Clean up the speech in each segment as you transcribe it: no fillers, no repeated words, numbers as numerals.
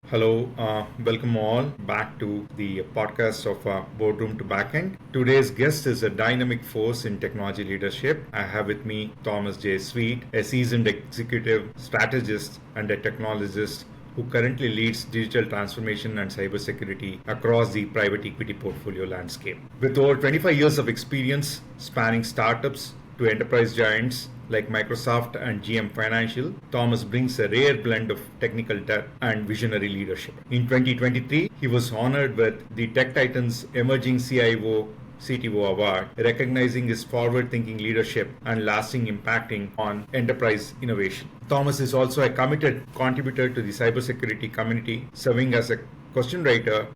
Hello, welcome all back to the podcast of Boardroom to Backend. Today's guest is a dynamic force in technology leadership. I have with me Thomas J. Sweet, a seasoned executive strategist and a technologist who currently leads digital transformation and cybersecurity across the private equity portfolio landscape. With over 25 years of experience spanning startups to enterprise giants like Microsoft and GM Financial, Thomas brings a rare blend of technical depth and visionary leadership. In 2023, he was honored with the Tech Titans Emerging CIO CTO Award, recognizing his forward thinking leadership and lasting impacting on enterprise innovation. Thomas is also a committed contributor to the cybersecurity community, serving as a question writer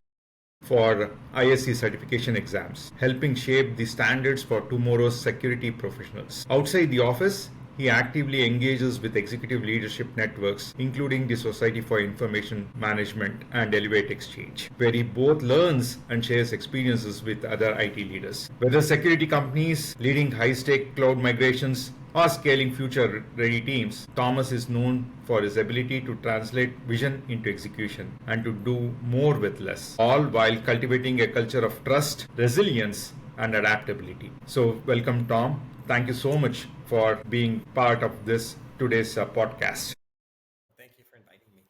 for ISC certification exams, helping shape the standards for tomorrow's security professionals. Outside the office, he actively engages with executive leadership networks, including the Society for Information Management and Elevate Exchange, where he both learns and shares experiences with other IT leaders. Whether security companies leading high-stake cloud migrations or scaling future-ready teams, Thomas is known for his ability to translate vision into execution and to do more with less, all while cultivating a culture of trust, resilience, and adaptability. So, welcome, Tom. Thank you so much for being part of this today's podcast. Thank you for inviting me.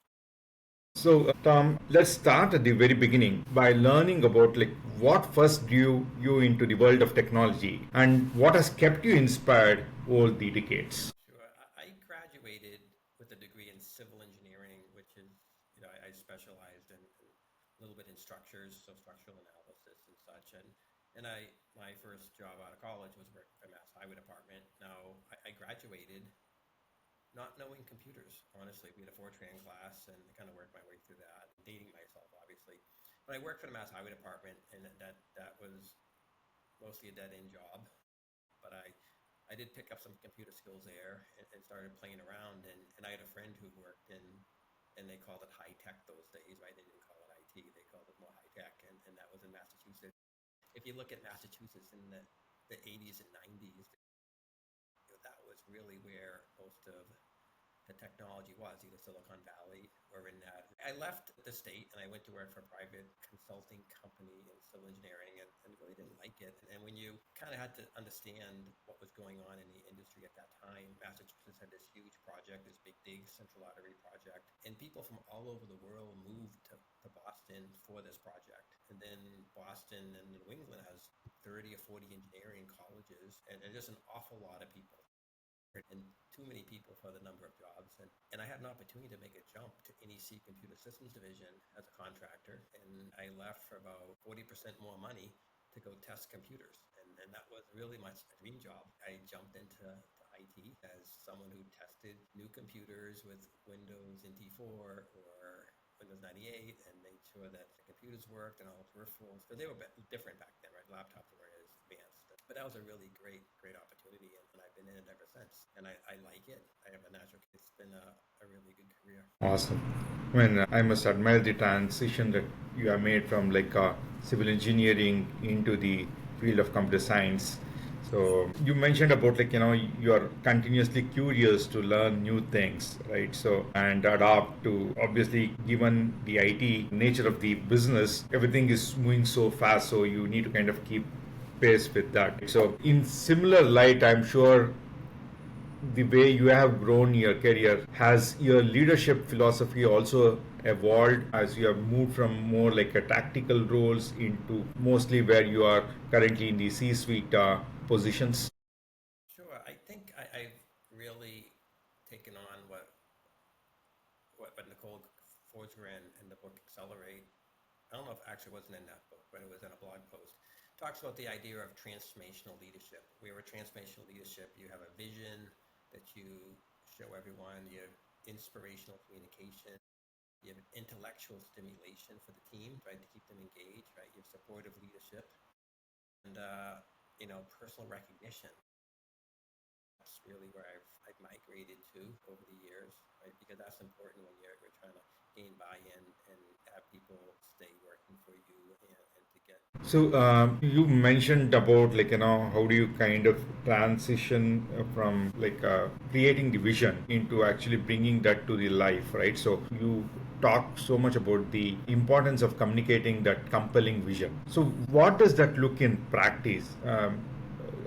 So, Tom, let's start at the very beginning by learning about what first drew you into the world of technology and what has kept you inspired over the decades. Sure. I graduated with a degree in civil engineering, which is, I specialized in a little bit in structures, so structural analysis and such. And my first job out of college was working for the Mass Highway Department. Now, I graduated not knowing computers, honestly. We had a Fortran class and I kind of worked my way through that, dating myself, obviously. But I worked for the Mass Highway Department, and that was mostly a dead-end job. But I did pick up some computer skills there and started playing around. And I had a friend who worked and they called it high tech those days, right? They didn't call it IT, they called it more high tech. And that was in Massachusetts. If you look at Massachusetts in the 80s and 90s, that was really where most of the technology was, either Silicon Valley or in that. I left the state and I went to work for a private consulting company in civil engineering and really didn't like it. And when you kind of had to understand what was going on in the industry at that time, Massachusetts had this huge project, this big dig central artery project, and people from all over the world moved to Boston for this project. And then Boston and New England has 30 or 40 engineering colleges and just an awful lot of people. And too many people for the number of jobs. And I had an opportunity to make a jump to NEC Computer Systems Division as a contractor. And I left for about 40% more money to go test computers. And that was really my dream job. I jumped into IT as someone who tested new computers with Windows NT4 or Windows 98 and made sure that the computers worked and all the peripherals. But they were different back then, right? Laptops weren't as advanced. But that was a really great opportunity, and I've been in it ever since. And I like it. I have a natural. It's been a really good career. Awesome. I mean, I must admire the transition that you have made from civil engineering into the field of computer science. So you mentioned about you are continuously curious to learn new things, right? So and adapt to, obviously, given the IT nature of the business, everything is moving so fast, so you need to kind of keep pace with that. So in similar light, I'm sure the way you have grown your career, has your leadership philosophy also evolved as you have moved from more like a tactical roles into mostly where you are currently in the C-suite positions? Sure. I think I've really taken on what Nicole Forsgren in the book Accelerate. I don't know if it actually wasn't in that book, but it was in a blog post. Talks about the idea of transformational leadership. Where with transformational leadership, you have a vision that you show everyone, you have inspirational communication, you have intellectual stimulation for the team, right, to keep them engaged, right, you have supportive leadership, and personal recognition. That's really where I've migrated to over the years, right, because that's important when you're trying to gain buy-in and have people stay working for you and to get. So you mentioned about how do you kind of transition from creating the vision into actually bringing that to the life, right? So you talk so much about the importance of communicating that compelling vision. So, what does that look in practice?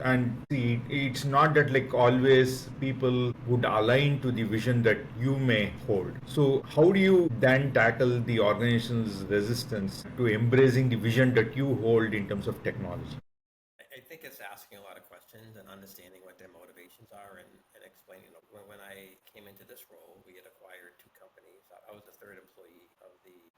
And see, it's not that like always people would align to the vision that you may hold. So, how do you then tackle the organization's resistance to embracing the vision that you hold in terms of technology? I think it's asking a lot of questions and understanding what their motivations are and explaining them. When I came into this role, we had acquired two companies. I was the third employee of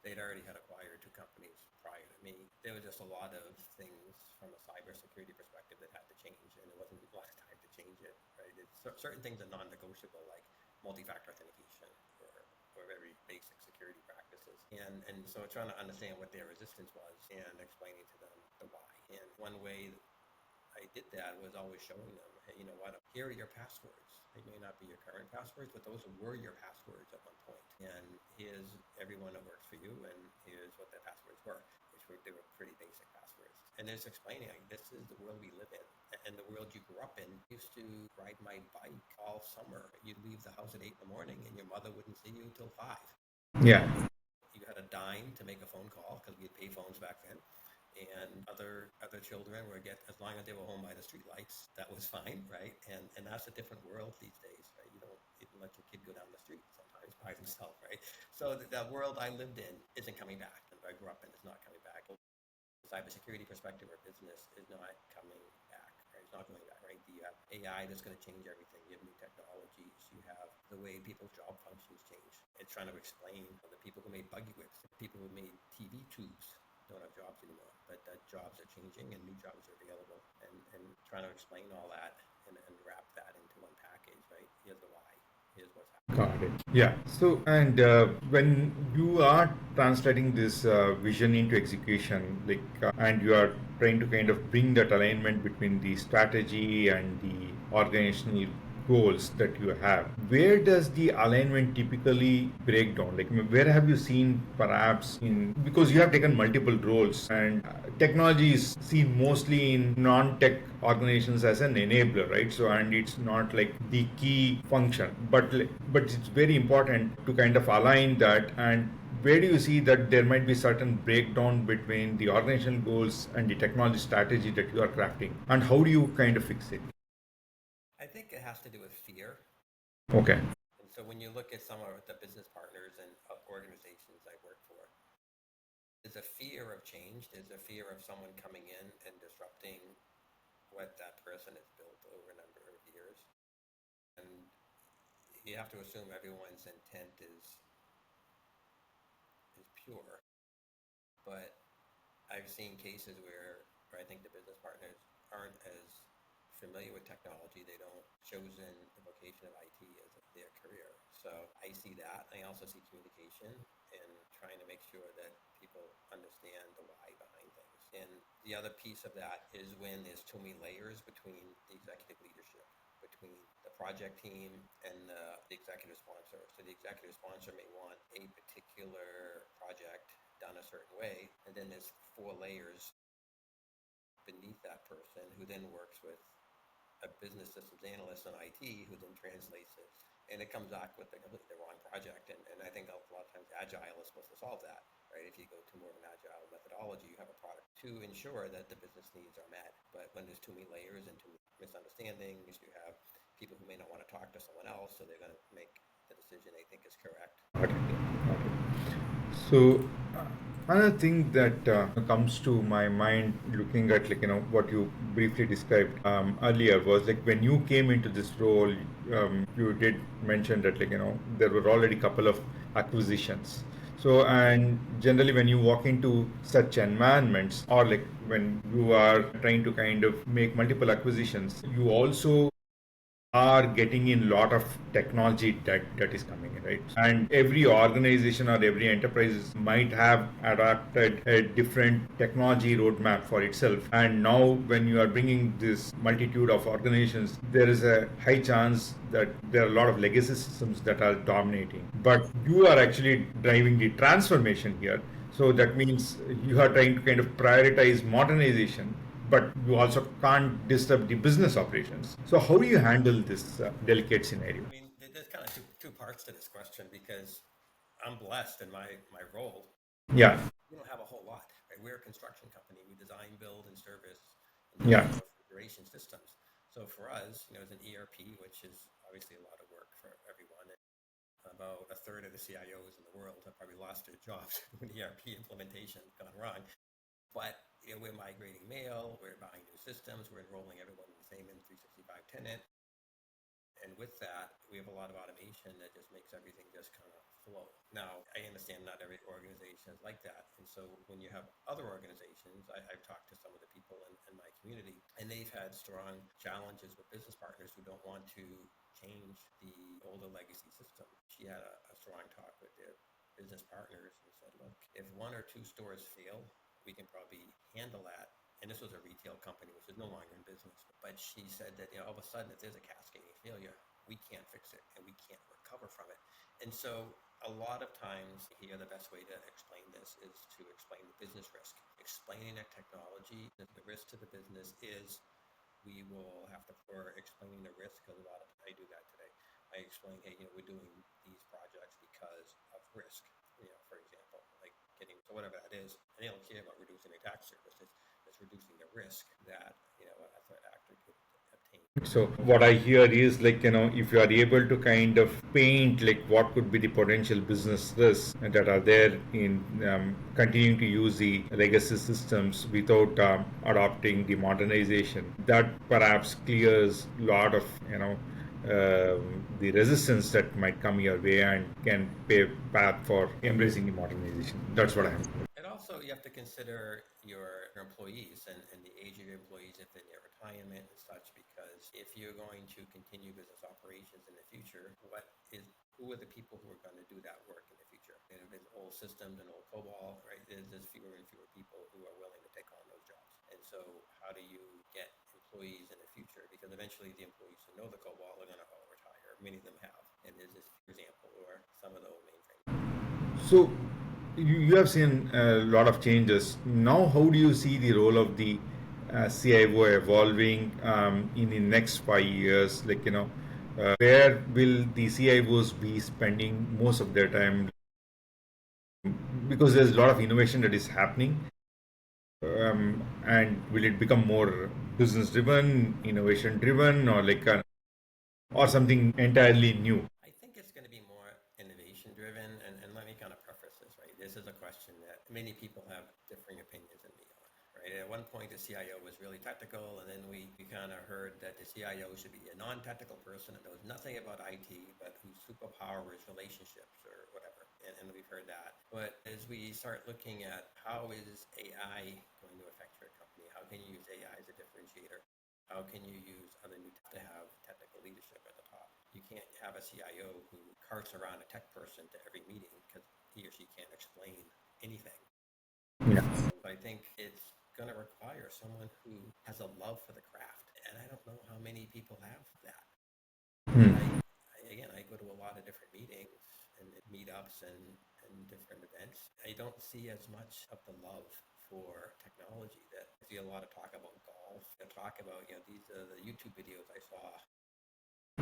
they'd already had acquired two companies prior to me. There was just a lot of things from a cybersecurity perspective that had to change, and it wasn't a lot of time to change it, right? Certain things are non-negotiable, like multi-factor authentication or very basic security practices. And so trying to understand what their resistance was and explaining to them the why. And one way I did that was always showing them, hey, you know what, here are your passwords. They may not be your current passwords, but those were your passwords at one point. And here's everyone that works for you, and here's what their passwords were, they were pretty basic passwords. And just explaining, like, this is the world we live in. And the world you grew up in. I used to ride my bike all summer. You'd leave the house at 8 in the morning, and your mother wouldn't see you till 5. Yeah. You had a dime to make a phone call because we had pay phones back then. And other children were as long as they were home by the street lights, that was fine, right? And that's a different world these days, right? You don't even let your kid go down the street sometimes by himself, right? So the world I lived in isn't coming back, and I grew up in is not coming back. Cybersecurity perspective or business is not coming back, right? It's not going back, right? You have AI that's going to change everything. You have new technologies. You have the way people's job functions change. It's trying to explain the people who made buggy whips, the people who made TV tubes don't have jobs anymore, but jobs are changing and new jobs are available, and trying to explain all that and wrap that into one package, right? Here's the why. Here's what's happening. Got it. Yeah. So, and when you are translating this vision into execution, like, and you are trying to kind of bring that alignment between the strategy and the organizational goals that you have, where does the alignment typically break down? Like, where have you seen perhaps in, because you have taken multiple roles, and technology is seen mostly in non-tech organizations as an enabler, right? So, and it's not like the key function, but it's very important to kind of align that. And where do you see that there might be certain breakdown between the organizational goals and the technology strategy that you are crafting, and how do you kind of fix it? I think it has to do with fear. Okay. And so when you look at some of the business partners and organizations I work for, there's a fear of change. There's a fear of someone coming in and disrupting what that person has built over a number of years. And you have to assume everyone's intent is pure. But I've seen cases where I think the business partners aren't as familiar with technology. They don't chosen the vocation of IT as their career. So I see that. I also see communication and trying to make sure that people understand the why behind things. And the other piece of that is when there's too many layers between the executive leadership, between the project team and the executive sponsor. So the executive sponsor may want a particular project done a certain way, and then there's 4 layers beneath that person who then works with a business systems analyst in IT who then translates it, and it comes back with the wrong project. And I think a lot of times Agile is supposed to solve that, right? If you go to more of an Agile methodology, you have a product to ensure that the business needs are met. But when there's too many layers and too many misunderstandings, you have people who may not want to talk to someone else, so they're going to make the decision they think is correct. So another thing that comes to my mind looking at, like, what you briefly described earlier was like when you came into this role, you did mention that, like, there were already a couple of acquisitions. So, and generally when you walk into such environments, or like when you are trying to kind of make multiple acquisitions, you also are getting in a lot of technology that is coming in, right? And every organization or every enterprise might have adapted a different technology roadmap for itself. And now when you are bringing this multitude of organizations, there is a high chance that there are a lot of legacy systems that are dominating. But you are actually driving the transformation here. So that means you are trying to kind of prioritize modernization, but you also can't disturb the business operations. So how do you handle this delicate scenario? I mean, there's kind of two parts to this question, because I'm blessed in my role. Yeah. We don't have a whole lot. Right? We're a construction company. We design, build, and service Yeah. industrial refrigeration systems. So for us, as an ERP, which is obviously a lot of work for everyone, about a third of the CIOs in the world have probably lost their jobs when ERP implementation gone wrong. But we're migrating mail, we're buying new systems, we're enrolling everyone in the same M365 tenant. And with that, we have a lot of automation that just makes everything just kind of flow. Now, I understand not every organization is like that. And so when you have other organizations, I've talked to some of the people in my community, and they've had strong challenges with business partners who don't want to change the older legacy system. She had a strong talk with their business partners and said, look, if one or two stores fail, we can probably handle that. And this was a retail company, which is no longer in business. But she said that all of a sudden, if there's a cascading failure, we can't fix it and we can't recover from it. And so a lot of times here, the best way to explain this is to explain the business risk. Explaining that technology, that the risk to the business is we will have to, or explaining the risk, because a lot of, I do that today. I explain, hey, we're doing these projects because of risk, for example, like getting, so whatever that is, and they don't care about reducing their tax services. It's reducing the risk that, a threat actor could obtain. So what I hear is like, if you are able to kind of paint like what could be the potential business risks that are there in continuing to use the legacy systems without adopting the modernization, that perhaps clears a lot of, the resistance that might come your way and can pave path for embracing the modernization. That's what I'm. And also, you have to consider your employees and the age of your employees if they're near retirement and such, because if you're going to continue business operations in the future, who are the people who are going to do that work in the future? And if it's old systems and old COBOL, right, there's fewer and fewer people who are willing to take on those jobs. And so how do you get employees in the future? Because eventually the employees who know the COBOL are going to all retire. Many of them have. And there's this example or some of the old mainframes. So you have seen a lot of changes. Now, how do you see the role of the CIO evolving in the next 5 years? Like, where will the CIOs be spending most of their time? Because there's a lot of innovation that is happening. And will it become more business driven, innovation driven, or like, or something entirely new? I think it's going to be more innovation driven. And let me kind of preface this, right? This is a question that many people have differing opinions than me on, right? At one point, the CIO was really technical, and then we kind of heard that the CIO should be a non-technical person that knows nothing about IT, but whose superpower is relationships or whatever. And we've heard that. But as we start looking at how is AI going to affect your company, how can you use AI as a differentiator? How can you use other new to have technical leadership at the top? You can't have a CIO who carts around a tech person to every meeting because he or she can't explain anything. Yeah. So I think it's going to require someone who has a love for the craft. And I don't know how many people have that. Hmm. I go to a lot of different meetings and meetups and different events. I don't see as much of the love for technology. That I see a lot of talk about golf. I talk about, these are the YouTube videos I saw.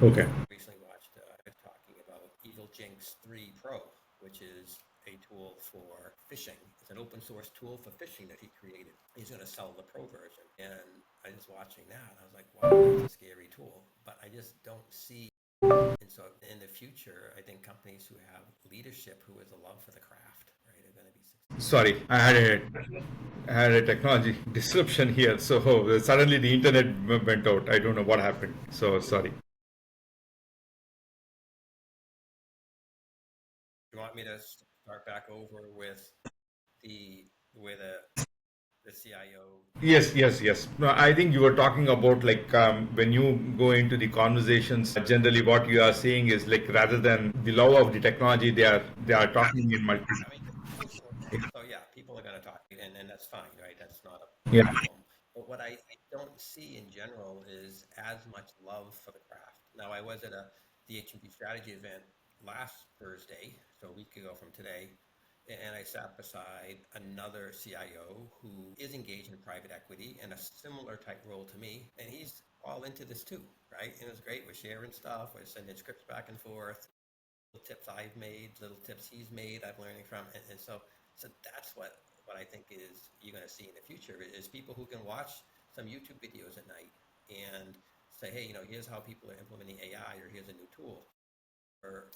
Okay. Recently watched, talking about Evil Jinx 3 Pro, which is a tool for fishing. It's an open source tool for fishing that he created. He's going to sell the pro version. And I was watching that. And I was like, wow, that's a scary tool. But I just don't see. And so in the future, I think companies who have leadership who has a love for the craft, right, are going to be successful. Sorry, I had a technology disruption here. So suddenly the internet went out. I don't know what happened. So sorry. You want me to start back over with where the CIO? Yes, yes, yes. No, I think you were talking about like when you go into the conversations. Generally, what you are saying is like rather than the love of the technology, they are talking in multi. I mean, for sure. So yeah, people are going to talk, and that's fine, right? That's not a Yeah. problem. But what I don't see in general is as much love for the craft. Now, I was at the H&P strategy event last Thursday, so a week ago from today, and I sat beside another CIO who is engaged in private equity in a similar type role to me, and he's all into this too, right? And it was great. We're sharing stuff, we're sending scripts back and forth. tips I've made, little tips he's made, I'm learning from. And so that's what I think is you're going to see in the future is people who can watch some YouTube videos at night and say, hey, here's how people are implementing AI, or here's a new tool. Or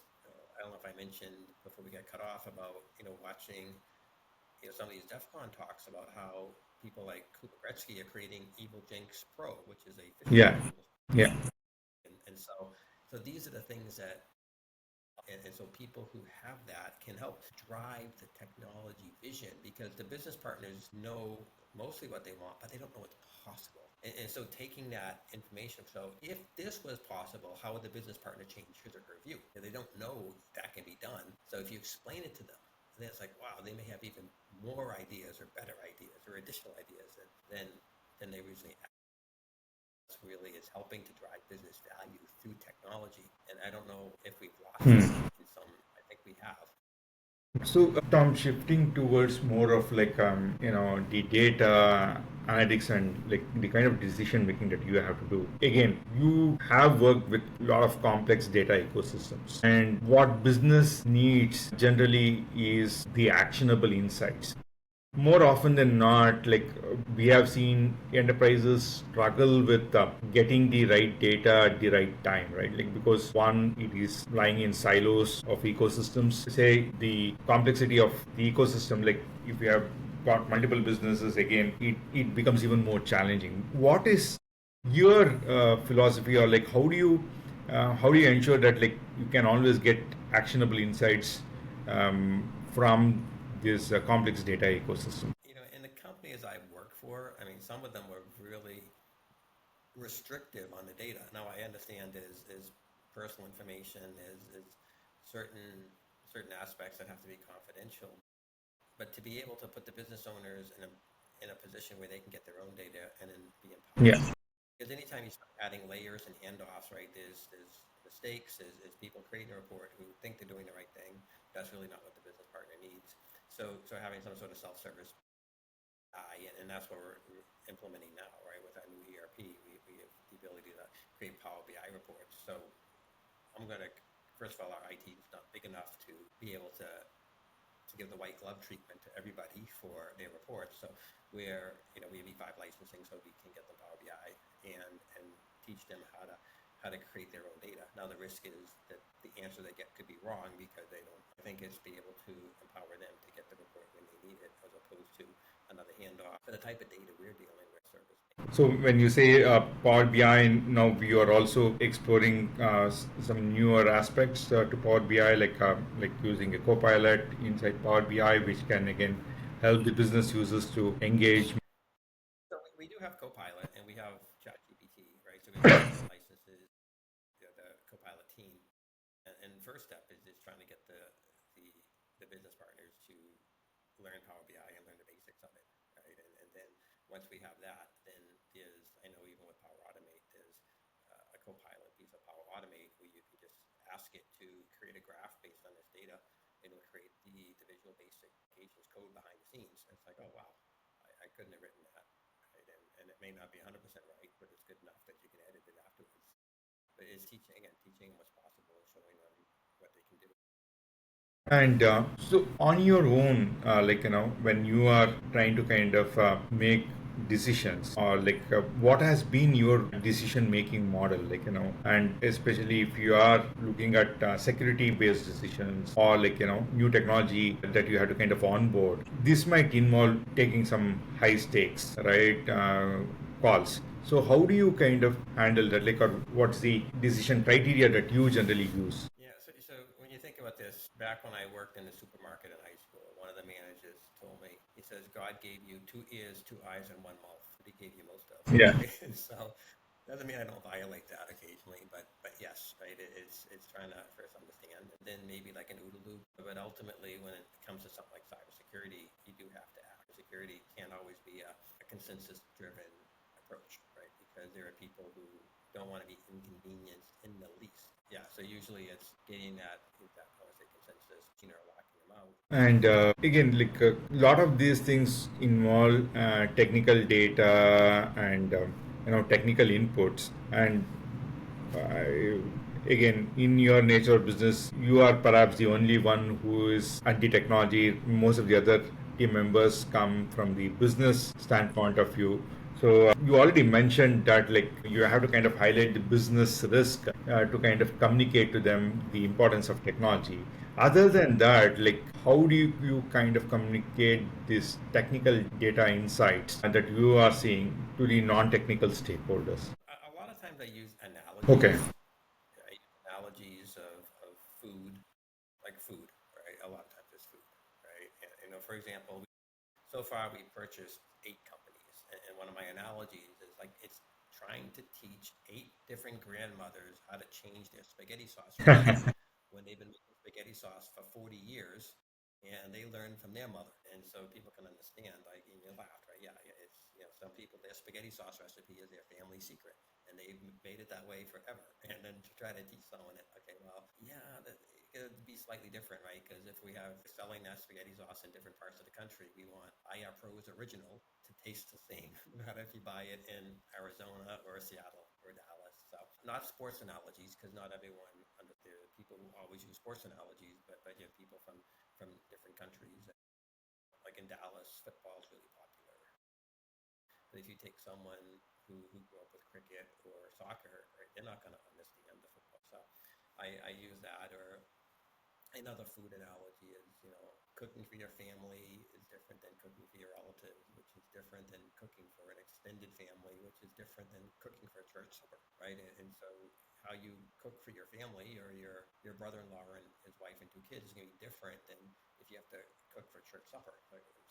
I don't know if I mentioned before we got cut off about, watching, some of these DEF CON talks about how people like Cooper Gretzky are creating Evil Jinx Pro, which is a fishing Yeah. tool. Yeah. And so these are the things that and so people who have that can help drive the technology vision, because the business partners know mostly what they want, but they don't know what's possible. And so taking that information, so if this was possible, how would the business partner change his or her view? And they don't know that can be done. So if you explain it to them, then it's like, wow, they may have even more ideas or better ideas or additional ideas than they originally really is helping to drive business value through technology. And I don't know if we've lost that in some, I think we have. So, Tom, shifting towards more of like the data analytics and like the kind of decision making that you have to do. Again, you have worked with a lot of complex data ecosystems, and what business needs generally is the actionable insights. More often than not, we have seen enterprises struggle with getting the right data at the right time, right? Like, because one, it is lying in silos of ecosystems. Say the complexity of the ecosystem, like if you have got multiple businesses, again, it becomes even more challenging. What is your philosophy, or like how do you ensure that like you can always get actionable insights from this complex data ecosystem? In the companies I work for, I mean, some of them were really restrictive on the data. Now I understand is personal information, is certain aspects that have to be confidential. But to be able to put the business owners in a position where they can get their own data and then be empowered. Yeah. Because anytime you start adding layers and handoffs, right, there's mistakes, is people creating a report who think they're doing the right thing. That's really not what the business partner needs. So having some sort of self-service, and that's what we're implementing now, right, with our new ERP. We have the ability to create Power BI reports. So I'm going to, first of all, our IT is not big enough to be able to give the white glove treatment to everybody for their reports. So we have E5 licensing, so we can get them Power BI and teach them how to create their own data. Now the risk is that the answer they get could be wrong because they don't. I think it's be able to empower them to get the report when they need it, as opposed to another handoff for the type of data we're dealing with. Service. So when you say Power BI, now we are also exploring some newer aspects to Power BI, like using a Copilot inside Power BI, which can again help the business users to engage. So we do have Copilot and we have ChatGPT, right? So we have licenses, the Copilot team. And first step is just trying to get the business partners to learn Power BI and learn the basics of it, right? And then once we have that, then I know even with Power Automate, there's a Copilot piece of Power Automate where you can just ask it to create a graph based on this data. It'll create the visual basic applications code behind the scenes. And it's like, oh, wow, I couldn't have written that, right? And it may not be 100% right, but it's good enough that you can edit it afterwards. But it's teaching what's possible and showing them what they can do. And so, on your own, when you are trying to kind of make decisions, or what has been your decision making model, and especially if you are looking at security based decisions, or new technology that you have to kind of onboard, this might involve taking some high stakes, right? Calls. So, how do you kind of handle that? Or what's the decision criteria that you generally use? Yeah, so when you think about this, back when I worked in the supermarket in high school, one of the managers told me, he says, God gave you 2 ears, 2 eyes, and 1 mouth, but he gave you most of. Yeah. Right? So doesn't mean I don't violate that occasionally, but yes, right. It's trying to first understand, and then maybe like an OODA loop. But ultimately, when it comes to something like cybersecurity, you do have to act. Security can't always be a consensus-driven approach, right? Because there are people who don't want to be inconvenienced in the least. Yeah, so usually it's getting that I would say consensus, locking them out. And again, a lot of these things involve technical data and technical inputs. And again, in your nature of business, you are perhaps the only one who is anti-technology. Most of the other team members come from the business standpoint of view. So you already mentioned that like you have to kind of highlight the business risk to kind of communicate to them the importance of technology. Other than that, like how do you kind of communicate this technical data insights that you are seeing to the non-technical stakeholders? A lot of times I use Okay. analogies. I use analogies of food, like food, right? A lot of times it's food, right? And, for example, so far we purchased 8 companies, and one of my analogies is like it's trying to teach 8 different grandmothers how to change their spaghetti sauce recipe when they've been making spaghetti sauce for 40 years and they learn from their mother. And so people can understand, like, and you laughed, right? Yeah, yeah, it's, some people, their spaghetti sauce recipe is their family secret and they've made it that way forever. And then to try to teach someone it, okay, well, yeah, it could be slightly different, right? Because if we have selling that spaghetti sauce in different parts of the country, we want IR Pros Original to taste the same, no matter if you buy it in Arizona or Seattle or Dallas. So not sports analogies, because not everyone there are people who always use sports analogies, but you have people from different countries. Like in Dallas, football is really popular. But if you take someone who grew up with cricket or soccer, right, they're not going to understand the football. So I use that. Or another food analogy is, cooking for your family is different than cooking for your relatives, which is different than cooking for an extended family, which is different than cooking for a church supper, right? And so how you cook for your family or your brother-in-law and his wife and 2 kids is going to be different than if you have to cook for church supper. Like, it's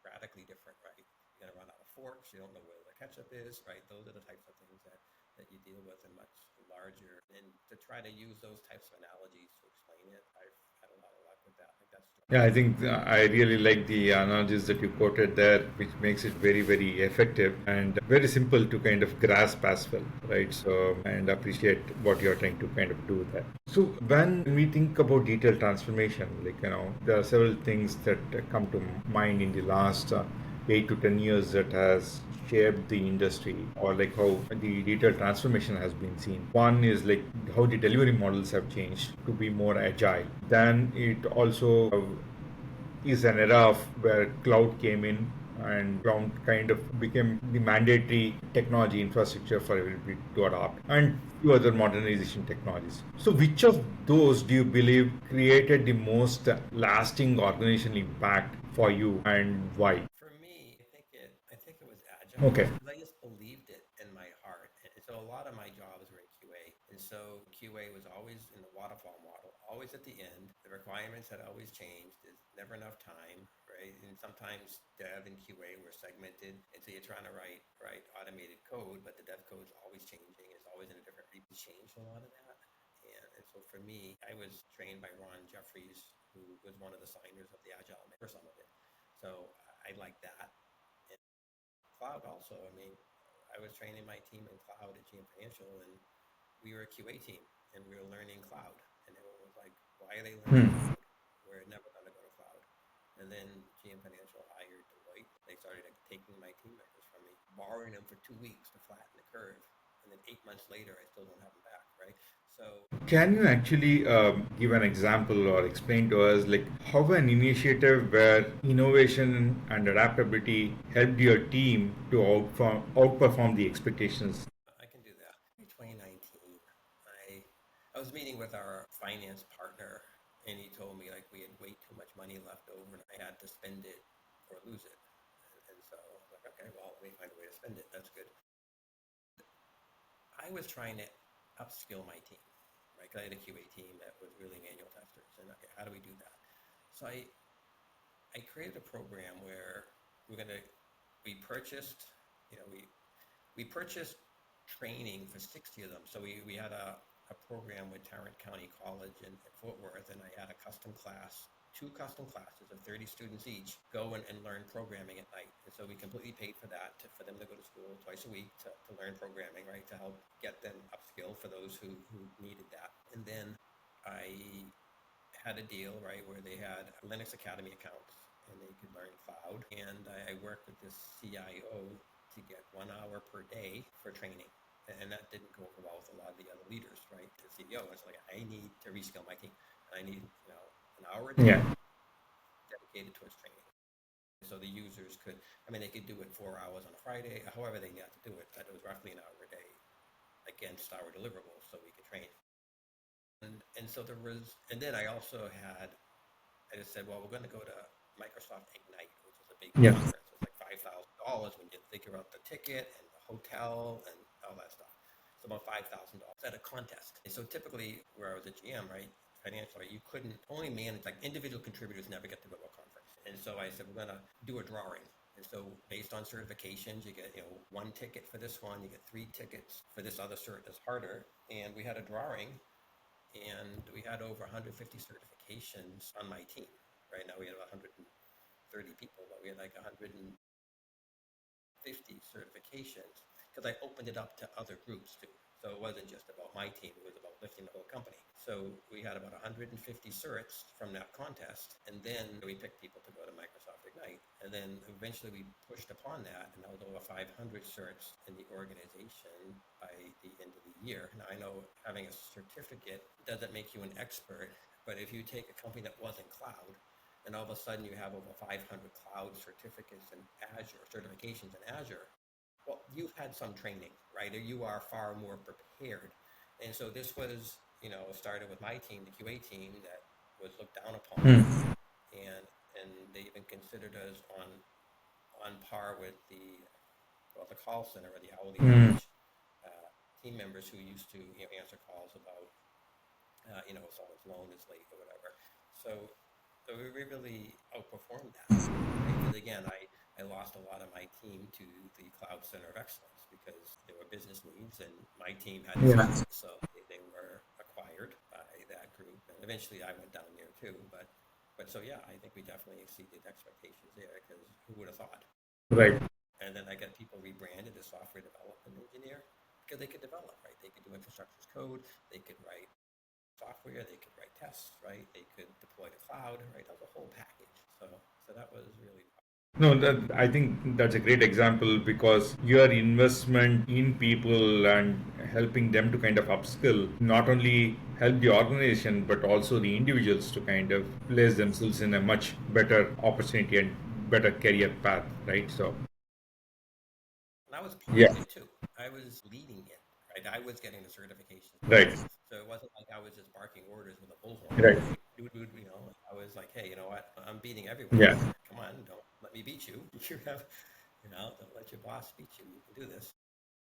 radically different, right? You're going to run out of forks. You don't know where the ketchup is, right? Those are the types of things that you deal with in much larger. And to try to use those types of analogies to explain it, I've had a lot of luck with that. Like that's Yeah, I think I really like the analogies that you quoted there, which makes it very, very effective and very simple to kind of grasp as well, right? So, and appreciate what you're trying to kind of do there. So, when we think about detailed transformation, like, there are several things that come to mind in the last 8 to 10 years that has shaped the industry, or like how the digital transformation has been seen. One is like how the delivery models have changed to be more agile. Then it also is an era of where cloud came in, and cloud kind of became the mandatory technology infrastructure for everybody to adopt, and few other modernization technologies. So which of those do you believe created the most lasting organizational impact for you, and why? For me, I think it was Okay. agile because I just believed it in my heart. And so a lot of my jobs were in QA, and so QA was always in the waterfall model, always at the end. The requirements had always changed. There's never enough time, right? And sometimes dev and QA were segmented, and so you're trying to write automated code, but the dev code is always changing. It's always in a different region. Changed a lot of that. And so for me, I was trained by Ron Jeffries, who was one of the signers of the Agile for some of it. So I like that. And cloud also. I mean, I was training my team in cloud at GM Financial, and we were a QA team, and we were learning cloud. And everyone was like, "Why are they learning Hmm. cloud? We're never going to go to cloud." And then GM Financial hired Deloitte. They started taking my team members from me, borrowing them for 2 weeks to flatten the curve. And then 8 months later, I still don't have them back, right? So Can you actually give an example or explain to us like how an initiative where innovation and adaptability helped your team to outperform the expectations? I can do that. In 2019, I was meeting with our finance partner, and he told me like we had way too much money left over, and I had to spend it or lose it. And so I was like, okay, well, let me find a way to spend it. That's good. I was trying to upskill my team, right? 'Cause I had a QA team that was really manual testers, and okay, how do we do that? So I created a program where we're gonna we purchased, you know, we purchased training for 60 of them. So we had a program with Tarrant County College in Fort Worth, and I had a custom class, 2 custom classes of 30 students each, go and learn programming at night. And so we completely paid for that, for them to go to school twice a week to learn programming, right, to help get them upskill for those who needed that. And then I had a deal, right, where they had Linux Academy accounts and they could learn cloud. And I worked with the CIO to get 1 hour per day for training. and that didn't go over well with a lot of the other leaders, right? The CEO was like, I need to reskill my team. I need, an hour a day Yeah. dedicated towards training. So the users could, they could do it 4 hours on a Friday, however they had to do it, but it was roughly an hour a day against our deliverables so we could train. And so there was, and then I just said, well, we're going to go to Microsoft Ignite, which is a big Yeah. conference. It's like $5,000 when you figure out the ticket and the hotel and all that stuff. It's about $5,000 at a contest. And so typically, where I was a GM, right, financially, you couldn't only manage, like individual contributors never get to go to a conference. And so I said, we're going to do a drawing. And so based on certifications, you get, one ticket for this one, you get 3 tickets for this other cert that's harder. And we had a drawing, and we had over 150 certifications on my team. Right now we had 130 people, but we had like 150 certifications because I opened it up to other groups too. So it wasn't just about my team, it was about lifting the whole company. So we had about 150 certs from that contest, and then we picked people to go to Microsoft Ignite. And then eventually we pushed upon that, and that was over 500 certs in the organization by the end of the year. Now I know having a certificate doesn't make you an expert, but if you take a company that wasn't cloud, and all of a sudden you have over 500 cloud certificates in Azure, certifications in Azure, well, you've had some training, right? Or you are far more prepared. And so this was, started with my team, the QA team, that was looked down upon, and they even considered us on par with the call center or the hourly wage team members who used to answer calls about if someone's loan is late or whatever. So we really outperformed that. Right? Because again, I lost a lot of my team to the Cloud Center of Excellence because there were business needs, and my team had to Yeah. fill it. So they were acquired by that group, and eventually I went down there too. But so yeah, I think we definitely exceeded expectations there because who would have thought? Right. And then I got people rebranded as software development engineer because they could develop, right? They could do infrastructure as code, they could write software, they could write tests, right? They could deploy to cloud, right? That was a whole package. So that was really. No, I think that's a great example because your investment in people and helping them to kind of upskill not only help the organization but also the individuals to kind of place themselves in a much better opportunity and better career path, right? So, And I was part yeah, of it too. I was leading it, right? I was getting the certifications right, myself. So it wasn't like I was just barking orders with a bullhorn, right, right? I was like, hey, you know what? I'm beating everyone yeah. here. Come on, don't let me beat you. You have, don't let your boss beat you. You can do this.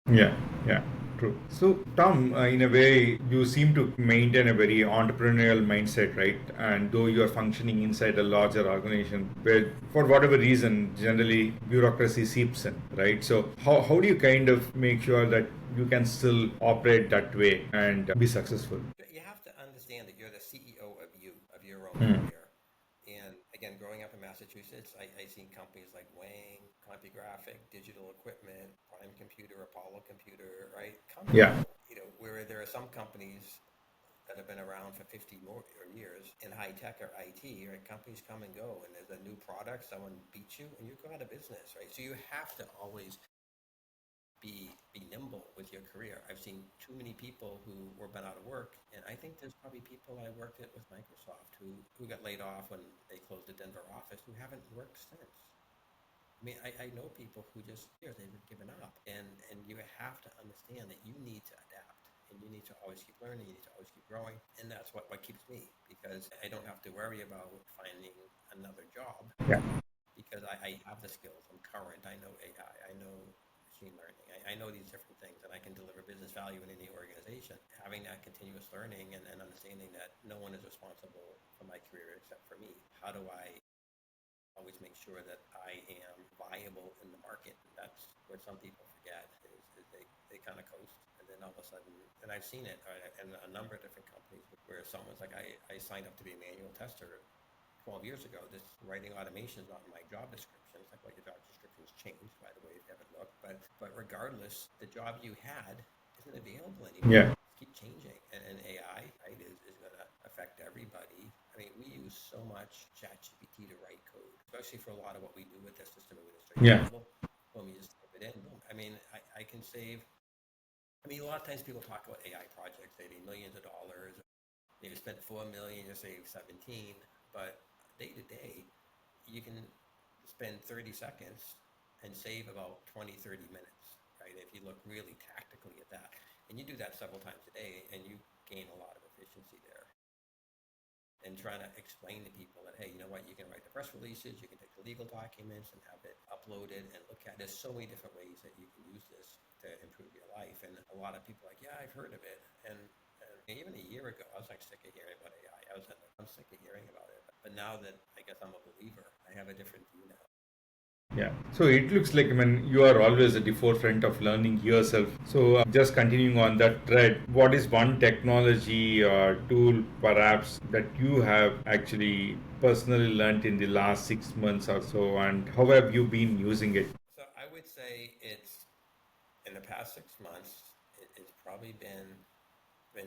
Yeah, yeah, true. So, Tom, in a way, you seem to maintain a very entrepreneurial mindset, right? And though you are functioning inside a larger organization, where for whatever reason, generally bureaucracy seeps in, right? So, how do you kind of make sure that you can still operate that way and be successful? You have to understand that you're the CEO of you, of your own Hmm. career. And again, growing up in Massachusetts, I seen companies like Wang, CompuGraphic, Digital Equipment, Prime Computer, Apollo Computer, right? Come and Yeah, go. Where there are some companies that have been around for 50 more years in high tech or IT, right? Companies come and go, and there's a new product, someone beats you, and you go out of business, right? So you have to always be nimble with your career. I've seen too many people who were been out of work, and I think there's probably people I worked with Microsoft who got laid off when they closed the Denver office who haven't worked since. I know people who just they've given up, and you have to understand that you need to adapt, and you need to always keep learning, you need to always keep growing, and that's what keeps me, because I don't have to worry about finding another job yeah, because I have the skills. I'm current. I know AI. I know machine learning. I know these different things, and I can deliver business value in any organization. Having that continuous learning and understanding that no one is responsible for my career except for me. How do I always make sure that I am viable in the market? And that's where some people forget is they kind of coast. And then all of a sudden, and I've seen it in a number of different companies where someone's like, I signed up to be a manual tester 12 years ago. This writing automation is not in my job description. It's like, well, your job description's changed, by the way, if you haven't looked. But regardless, the job you had isn't available anymore. yeah, Keep changing. And AI, right, is going to affect everybody. We use so much ChatGPT to write code, especially for a lot of what we do with the system administration yeah. level. Boom, you just type it in. Boom. I can save I mean, a lot of times people talk about AI projects, they need millions of dollars. You spend 4 million, you save 17, but day to day, you can spend 30 seconds and save about 20, 30 minutes, right? If you look really tactically at that. And you do that several times a day and you gain a lot of efficiency there. And trying to explain to people that, hey, you know what, you can write the press releases, you can take the legal documents and have it uploaded and look at it. There's so many different ways that you can use this to improve your life. And a lot of people are like, yeah, I've heard of it. And even a year ago, I was like sick of hearing about AI. I'm sick of hearing about it. But now that I guess I'm a believer, I have a different view now. Yeah. So it looks like, I mean, you are always at the forefront of learning yourself. So just continuing on that thread, what is one technology or tool perhaps that you have actually personally learned in the last 6 months or so, and how have you been using it? So I would say it's in the past 6 months, it's probably been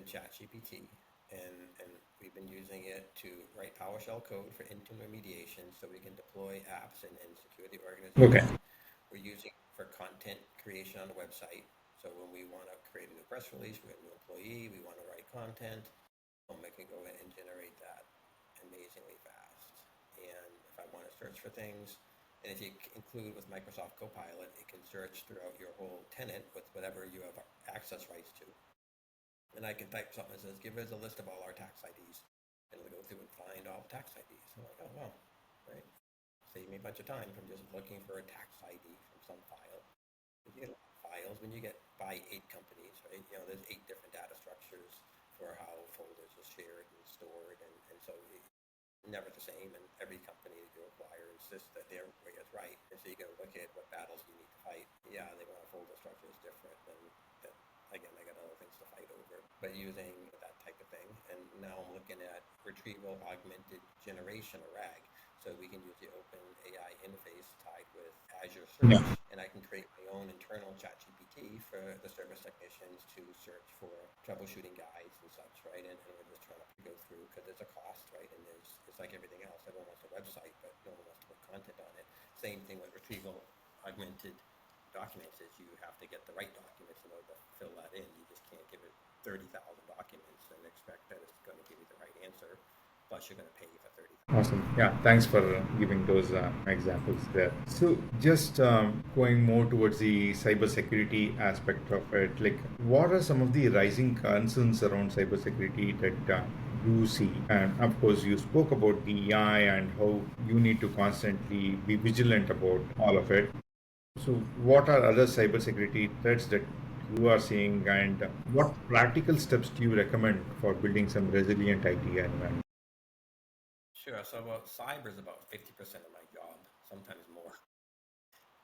ChatGPT, and we've been using it to write PowerShell code for Intune remediation, so we can deploy apps and secure the Okay. organization. We're using it for content creation on the website. So when we want to create a new press release, we have a new employee, we want to write content, we can go in and generate that amazingly fast. And if I want to search for things, and if you include with Microsoft Copilot, it can search throughout your whole tenant with whatever you have access rights to. And I can type something that says, give us a list of all our tax IDs. And it'll go through and find all the tax IDs. I'm like, oh, well, right? Save me a bunch of time from just looking for a tax ID from some file. If you get a lot of files, when you get by 8 companies, right? There's 8 different data structures for how folders are shared and stored. And so never the same, and every company that you acquire insists that their way is right. And so you got to look at what battles you need to fight. Yeah, they want a folder structure is different, and that, again, I got other things to fight over. But using that type of thing, and now I'm looking at retrieval augmented generation, or RAG. So we can use the open AI interface tied with Azure Yeah. Search, and I can create my own internal ChatGPT for the service technicians to search for troubleshooting guides and such, right? And we're just trying to go through, because there's a cost, right? And it's like everything else. Everyone wants a website, but no one wants to put content on it. Same thing with retrieval augmented documents, is you have to get the right documents in order to fill that in. You just can't give it 30,000 documents and expect that it's going to give you the right answer. Plus, you're going to pay for 30. Awesome. Yeah, thanks for giving those examples there. So, just going more towards the cybersecurity aspect of it, like what are some of the rising concerns around cybersecurity that you see? And of course, you spoke about the AI and how you need to constantly be vigilant about all of it. So, what are other cybersecurity threats that you are seeing, and what practical steps do you recommend for building some resilient IT environment? Sure. So about cyber is about 50% of my job, sometimes more.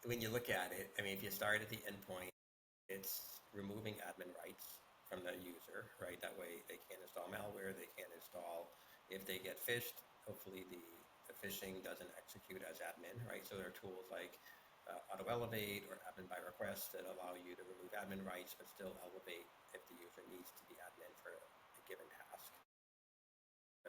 When you look at it, I mean, if you start at the endpoint, it's removing admin rights from the user, right? That way they can't install malware, they can't install, if they get phished, hopefully the phishing doesn't execute as admin, right? So there are tools like Auto Elevate or admin by request that allow you to remove admin rights, but still elevate if the user needs to be admin for a given task.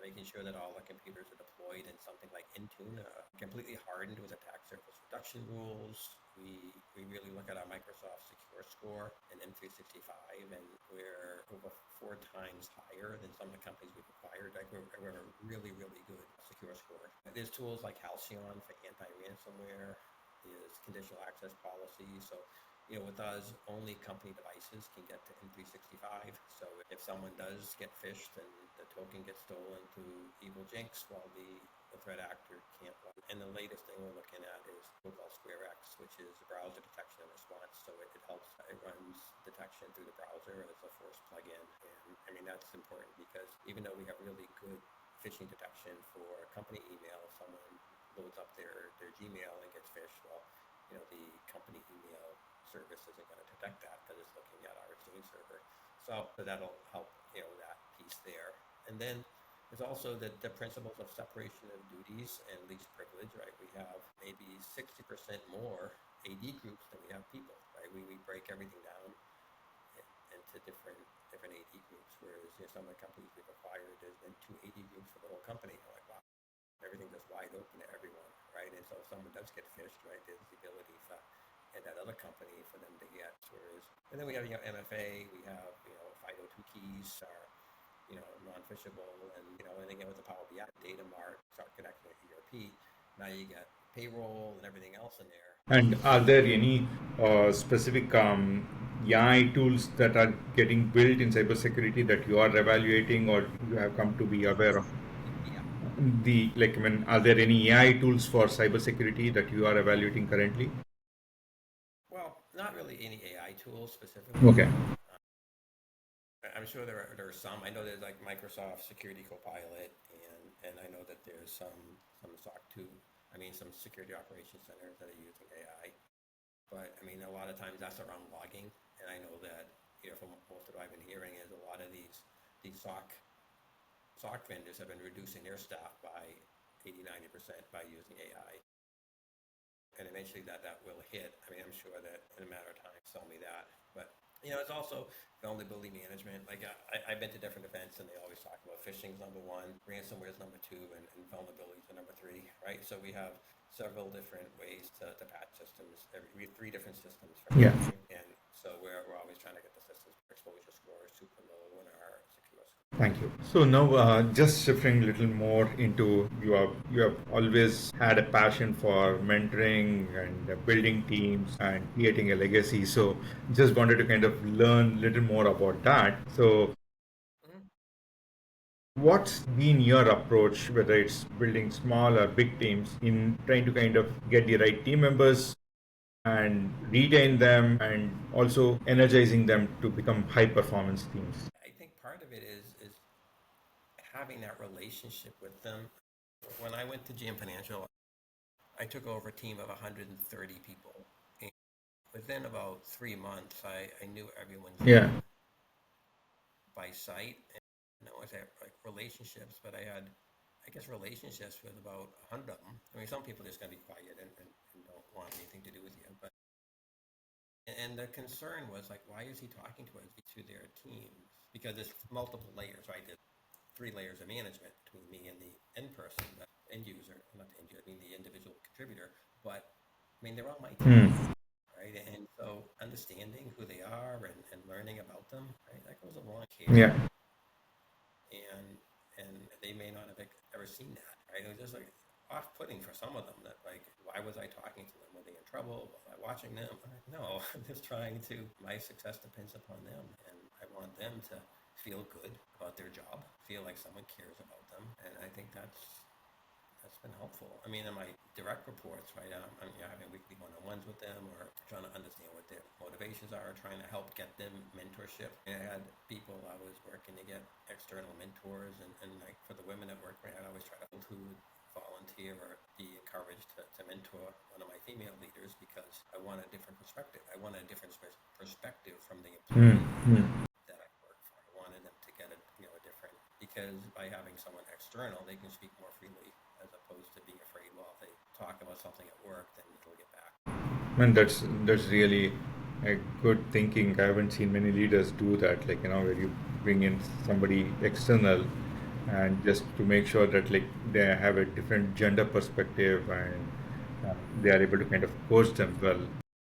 Making sure that all the computers are deployed in something like Intune, completely hardened with attack surface reduction rules. We really look at our Microsoft Secure Score and M365, and we're over 4 times higher than some of the companies we've acquired. Like we're a really, really good Secure Score. There's tools like Halcyon for anti-ransomware. There's conditional access policies. So with us, only company devices can get to M365. So if someone does get phished and the token gets stolen through Evil Jinx, well, the threat actor can't. And the latest thing we're looking at is what we call SquareX, which is browser detection and response. So it helps, it runs detection through the browser as a force plugin. And I mean, that's important because even though we have really good phishing detection for company email, someone loads up their Gmail and gets phished, well, the company email service isn't going to detect that because it's looking at our Exchange server. So that'll help, that piece there. And then there's also the principles of separation of duties and least privilege, right? We have maybe 60% more AD groups than we have people, right? We break everything down into different AD groups, whereas some of the companies we've acquired, there's been 2 AD groups for the whole company. I'm like, wow, everything just wide open to everyone, right? And so if someone does get phished, right, there's the ability for at that other company for them to get. Whereas, and then we have MFA, we have 502 keys are non-phishable, and and again with the Power BI data mart, start connecting with ERP. Now you get payroll and everything else in there. And are there any specific AI tools that are getting built in cybersecurity that you are evaluating or you have come to be aware of? Yeah. Are there any AI tools for cybersecurity that you are evaluating currently? Well, not really any AI tools specifically. Okay. I'm sure there are some. I know there's like Microsoft Security Copilot, and I know that there's some SOC 2, some security operations centers that are using AI. But I mean, a lot of times that's around logging, and I know that from most of what I've been hearing is a lot of these SOC vendors have been reducing their staff by 80-90% by using AI. And eventually that will hit. I mean, I'm sure that in a matter of time, sell me that. But it's also vulnerability management. Like I've been to different events, and they always talk about phishing's number one, ransomware is number two, and vulnerabilities are number three, right? So we have several different ways to patch systems. We have 3 different systems for patching, and so we're always trying to get the systems exposure scores super low in our secure score. Thank you. So now, just shifting a little more into you have always had a passion for mentoring and building teams and creating a legacy. So just wanted to kind of learn a little more about that. So Mhm. what's been your approach, whether it's building small or big teams, in trying to kind of get the right team members and retain them and also energizing them to become high performance teams? I think part of it is having that relationship with them. When I went to GM Financial, I took over a team of 130 people. And within about 3 months, I knew everyone's Yeah. name by sight. And I always had like relationships, but I had, I guess, relationships with about 100 of them. I mean, some people are just going to be quiet and don't want anything to do with you. But and the concern was like, why is he talking to their teams? Because there's multiple layers, right? There's 3 layers of management between me and the end person, the end user, not the end user, I mean the individual contributor. But I mean, they're on my team, right? And so understanding who they are and learning about them, right? That goes a long care. Yeah. And they may not have ever seen that, right? It was just like off-putting for some of them. That like, why was I talking to them? Were they in trouble? Was I watching them? No, I'm just trying to. My success depends upon them, and I want them to feel good about their job, feel like someone cares about them, and I think that's been helpful. I mean, in my direct reports, right, I'm having weekly one-on-ones with them, or trying to understand what their motivations are, trying to help get them mentorship. And I had people I was working to get external mentors, and like for the women that work with me, I'd always try to who would volunteer or be encouraged to mentor one of my female leaders, because I want a different perspective. I want a different perspective from the employee that I work for. I wanted them to get a different, because by having someone external, they can speak more freely, as opposed to being afraid, well, if they talk about something at work, then it'll get back. And that's really a good thinking. I haven't seen many leaders do that, like where you bring in somebody external and just to make sure that like they have a different gender perspective and they are able to kind of coach them well,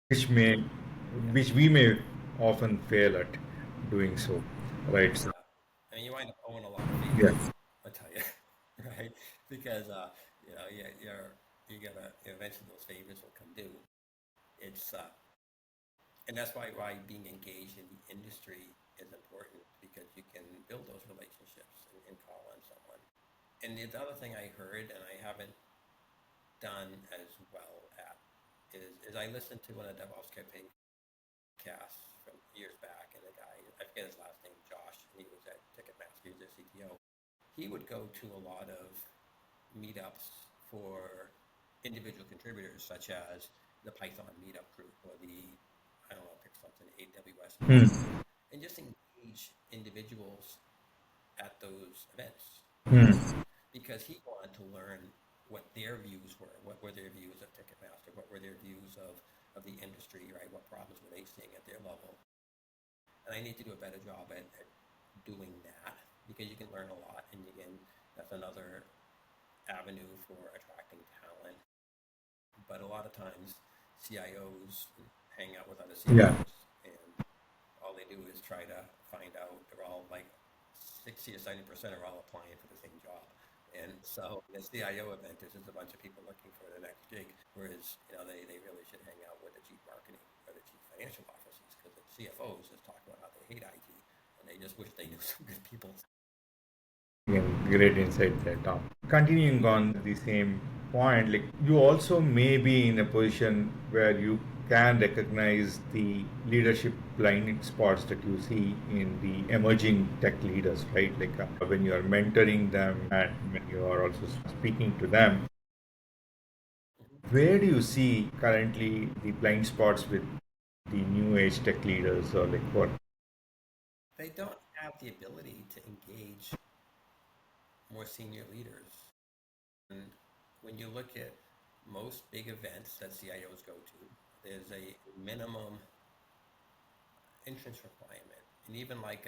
which may Yeah. which we may often fail at doing so, right? So Yeah. And you wind up owing a lot of yeah. favors, I tell you, right? Because you gotta eventually those favors will come due. It's and that's why being engaged in the industry is important, because you can build those relationships and call on someone. And the other thing I heard, and I haven't done as well at, is I listened to one of DevOps campaign casts from years back, and the guy, I forget his last name, Josh, and he was at Ticketmaster, he was their CTO. He would go to a lot of meetups for individual contributors, such as the Python meetup group, or the, I don't know, pick something, AWS meetup Hmm. group, and just engage individuals at those events, Hmm. because he wanted to learn what their views were, what were their views of Ticketmaster, what were their views of the industry, right? What problems were they seeing at their level? And I need to do a better job at doing that, because you can learn a lot, and you can, that's another avenue for attracting talent. But a lot of times CIOs hang out with other Yeah. CIOs, and all they do is try to find out. They're all like 60 or 70% are all applying for the same job. And so the CIO event is just a bunch of people looking for the next gig, whereas they really should hang out with the chief marketing or the chief financial officers, because the CFOs just talk about how they hate IT and they just wish they knew some good people. Again, great insight there, Tom. Continuing on the same point, like you also may be in a position where you can recognize the leadership blind spots that you see in the emerging tech leaders, right? Like when you are mentoring them and when you are also speaking to them, where do you see currently the blind spots with the new age tech leaders or like what? They don't have the ability to engage more senior leaders. And when you look at most big events that CIOs go to, there's a minimum entrance requirement. And even like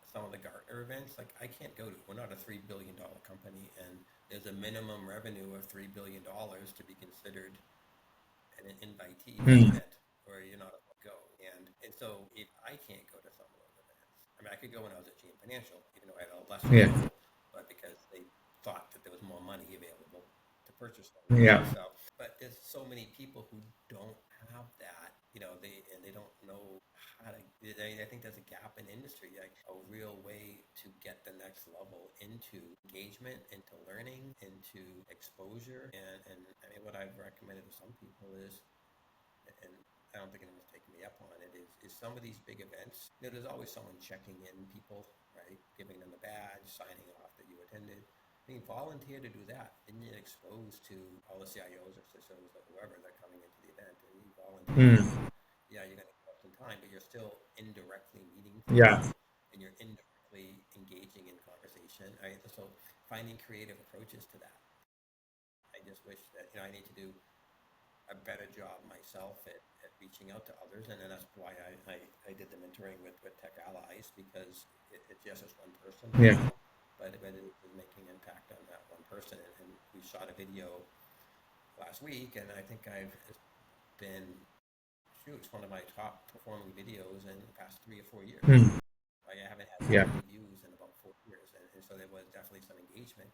some of the Gartner events, like I can't go to. We're not a $3 billion company, and there's a minimum revenue of $3 billion to be considered an invitee to the Hmm. event, or you're not allowed to go. And so if I can't go to some of those events, I mean, I could go when I was at GM Financial, even though I had a lesser Yeah. role, but because they thought that there was more money available to purchase things. Yeah. So, but there's so many people who don't have that, they don't know how to. I think there's a gap in industry, like a real way to get the next level into engagement, into learning, into exposure, and I mean, what I've recommended to some people is, and I don't think anyone's taking me up on it, is some of these big events, there's always someone checking in people, right? Giving them a badge, signing off that you attended. I mean, volunteer to do that. Then you're exposed to all the CIOs or CISOs or whoever that are coming into the event, and you volunteer. Hmm. Yeah, you're going to get up in time, but you're still indirectly meeting Yeah. people, and you're indirectly engaging in conversation. Right? So finding creative approaches to that. I just wish that I need to do a better job myself at reaching out to others, and then that's why I did the mentoring with Tech Allies, because it's just as one person, Yeah. but it is making impact on that one person. And we shot a video last week, and I think it's been, it's one of my top performing videos in the past 3 or 4 years. Hmm. Like, I haven't had that Yeah. many views in about 4 years, and so there was definitely some engagement,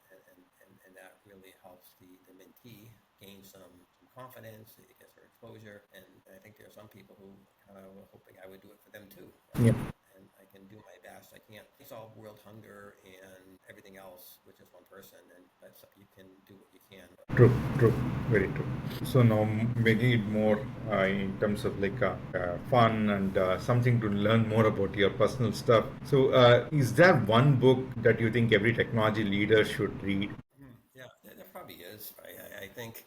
and that really helps the mentee gain some confidence. It gets her exposure, and I think there are some people who kind of were hoping I would do it for them too. Right? Yeah. And I can do my best. I can't solve world hunger and everything else with just one person, and but you can do what you can. True. True. Very true. So now making it more in terms of like fun and something to learn more about your personal stuff. So is there one book that you think every technology leader should read? Yeah, there probably is. Right? I think,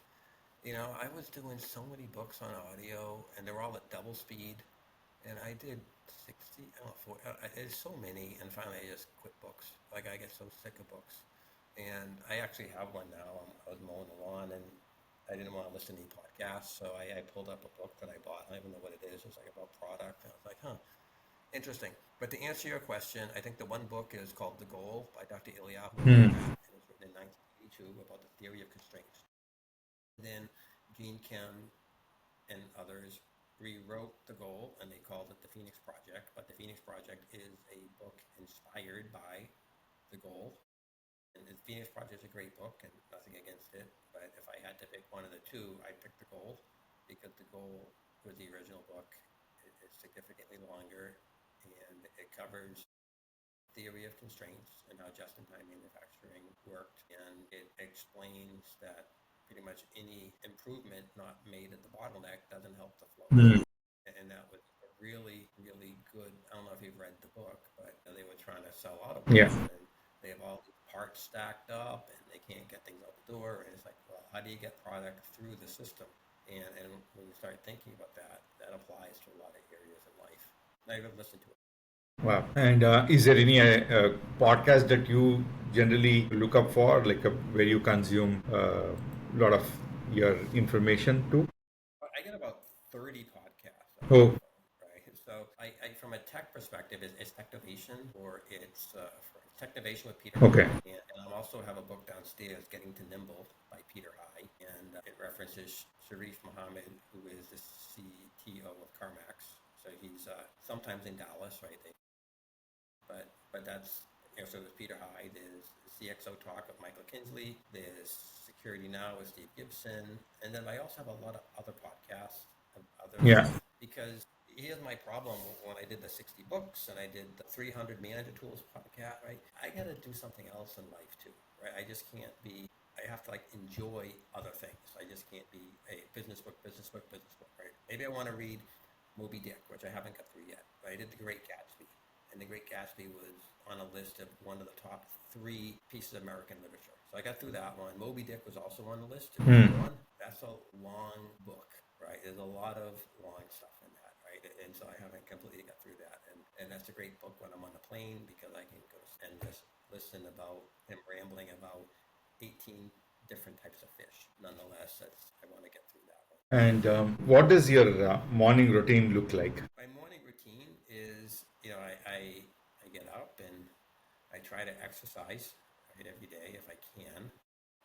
I was doing so many books on audio, and they're all at double speed, and I did 60, I don't know, 40, there's so many, and finally I just quit books. Like, I get so sick of books. And I actually have one now. I was mowing the lawn, and I didn't want to listen to any podcasts, so I pulled up a book that I bought. I don't even know what it is. It's like about product. And I was like, huh, interesting. But to answer your question, I think the one book is called The Goal by Dr. Ilya, who wrote Hmm. that, and it was written in 1982 about the theory of constraints. Then Gene Kim and others rewrote The Goal, and they called it the Phoenix Project. But the Phoenix Project is a book inspired by The Goal. And the Phoenix Project is a great book, and nothing against it. But if I had to pick one of the two, I'd pick The Goal, because The Goal was the original book. It's significantly longer, and it covers theory of constraints and how just-in-time manufacturing worked, and it explains that pretty much any improvement not made at the bottleneck doesn't help the flow. Hmm. And that was a really, really good. I don't know if you've read the book, but they were trying to sell Yeah. automobiles, and they have all these parts stacked up, and they can't get things out the door. And it's like, well, how do you get product through the system? And when you start thinking about that, that applies to a lot of areas in life. Now you've listened to it. Wow. And is there any podcast that you generally look up for, like where you consume a lot of your information to? I get about 30 podcasts on my Oh, phone, right? So from from a tech perspective, it's Technovation, or it's Technovation with Peter Okay. High. And I also have a book downstairs, Getting to Nimble by Peter High. And it references Sharif Mohammed, who is the CTO of CarMax. So he's sometimes in Dallas, right? But that's, so there's Peter High, there's CXO Talk of Michael Kinsley, there's Security Now with Steve Gibson, and then I also have a lot of other podcasts of other Yeah. stuff, because here's my problem when I did the 60 books and I did the 300 manager tools podcast, right? I got to do something else in life too, right? I just can't be, I have to enjoy other things. I just can't be a business book, right? Maybe I want to read Moby Dick, which I haven't got through yet, but I did The Great Gatsby. And The Great Gatsby was on a list of one of the top 3 pieces of American literature. So I got through that one. Moby Dick was also on the list. That's a long book, right? There's a lot of long stuff in that, right? And so I haven't completely got through that. And that's a great book when I'm on the plane, because I can go and just listen about him rambling about 18 different types of fish. Nonetheless, I want to get through that one. And what does your morning routine look like? My morning routine is, I get up and I try to exercise, right, every day if I can.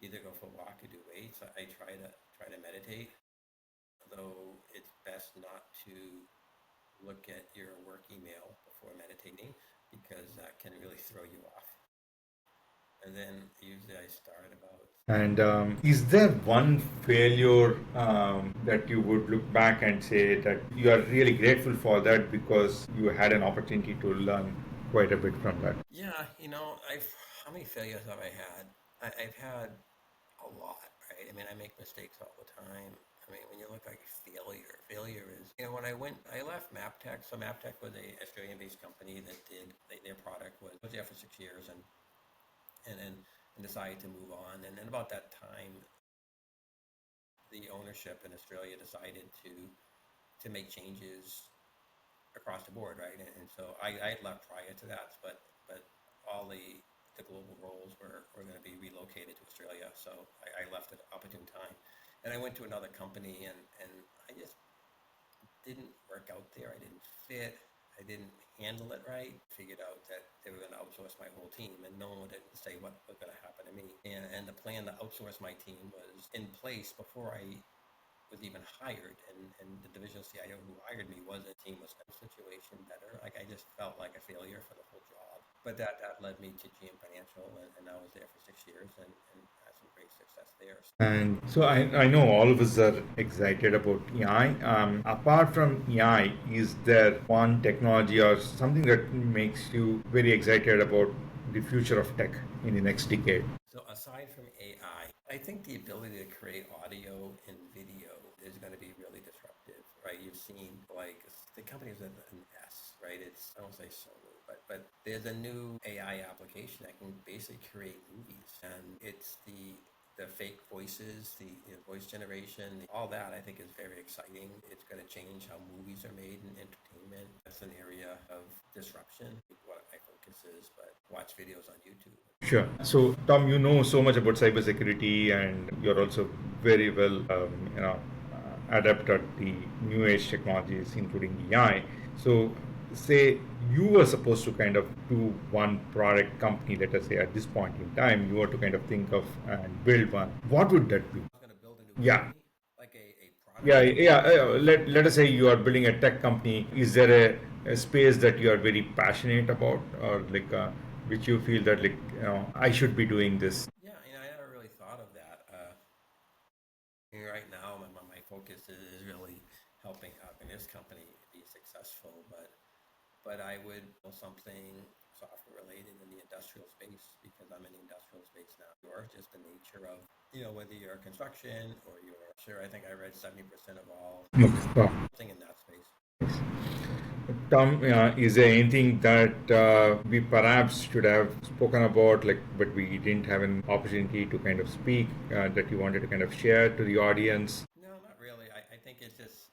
Either go for a walk or do weights. I try to meditate, though it's best not to look at your work email before meditating, because that can really throw you off. And then usually I start about. And is there one failure that you would look back and say that you are really grateful for that because you had an opportunity to learn quite a bit from that? Yeah, how many failures have I had? I've had a lot, right? I mean, I make mistakes all the time. I mean, when you look like failure is, when I left MapTech. So MapTech was a Australian-based company that their product was there for 6 years, and decided to move on. And then about that time, the ownership in Australia decided to make changes across the board, right? And so I had left prior to that, but all the global roles were going to be relocated to Australia. So I left at an opportune time, and I went to another company, and I just didn't work out there. I didn't fit. I didn't handle it right. Figured out that they were going to outsource my whole team, and no one would say what was going to happen to me. And the plan to outsource my team was in place before I was even hired, and the division CIO who hired me was a team was a situation better. I just felt like a failure for the whole job. But that led me to GM Financial, and I was there for 6 years and had some great success there. And so I know all of us are excited about AI. Apart from AI, is there one technology or something that makes you very excited about the future of tech in the next decade? So aside from AI, I think the ability to create audio and video is going to be really disruptive, right? You've seen the companies with an S, right? I don't say solo, but there's a new AI application that can basically create movies, and it's the fake voices, the voice generation, all that I think is very exciting. It's going to change how movies are made in entertainment. That's an area of disruption. What my focus is, but watch videos on YouTube. Sure. So, Tom, you know so much about cybersecurity, and you're also very well, adept at the new age technologies, including AI. So, say you were supposed to kind of do one product company, let us say at this point in time, you were to kind of think of and build one. What would that be? I was going to build a new Yeah. company, like a product. Let us say you are building a tech company. Is there a space that you are very passionate about, or which you feel that I should be doing this? Yeah, I never really thought of that. Right now, my focus is really helping this company be successful, but I would build something software related in the industrial space, because I'm in the industrial space now. Or just the nature of, whether you're construction or you're, sure, I think I read 70% of all Wow. thing in that space. Tom, is there anything that we perhaps should have spoken about, but we didn't have an opportunity to kind of speak, that you wanted to kind of share to the audience? No, not really. I think it's just,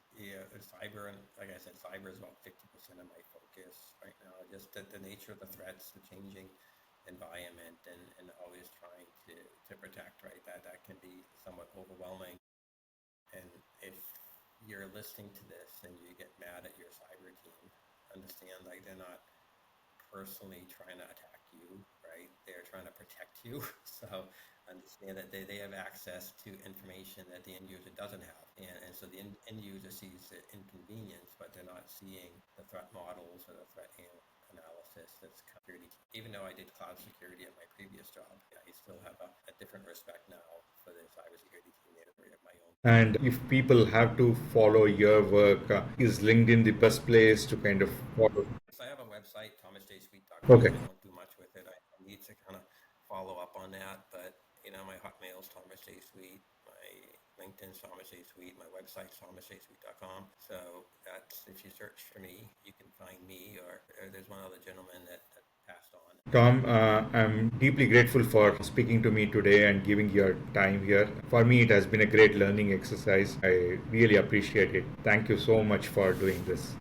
it's cyber, and like I said, cyber is about 50% of my focus right now. Just the nature of the threats, the changing environment, and always trying to protect, right? That can be somewhat overwhelming. And if you're listening to this and you get mad at your cyber team, understand like they're not personally trying to attack you, right? They're trying to protect you. So understand that they have access to information that the end user doesn't have. And so the end user sees the inconvenience, but they're not seeing the threat models or the threat analysis that's security. Even though I did cloud security at my previous job, I still have a different respect now for the cybersecurity team area of my own. And if people have to follow your work, is LinkedIn the best place to kind of follow? So I have a website, thomasjsweet.com. Okay. I don't do much with it. I need to kind of follow up on that, but my Hotmail is Thomas J. Sweet. My LinkedIn's Thomas J. Sweet. My website's thomasjsweet.com. So that's, if you search for me, you can find me, or there's one other gentleman that passed on. Tom, I'm deeply grateful for speaking to me today and giving your time here. For me, it has been a great learning exercise. I really appreciate it. Thank you so much for doing this.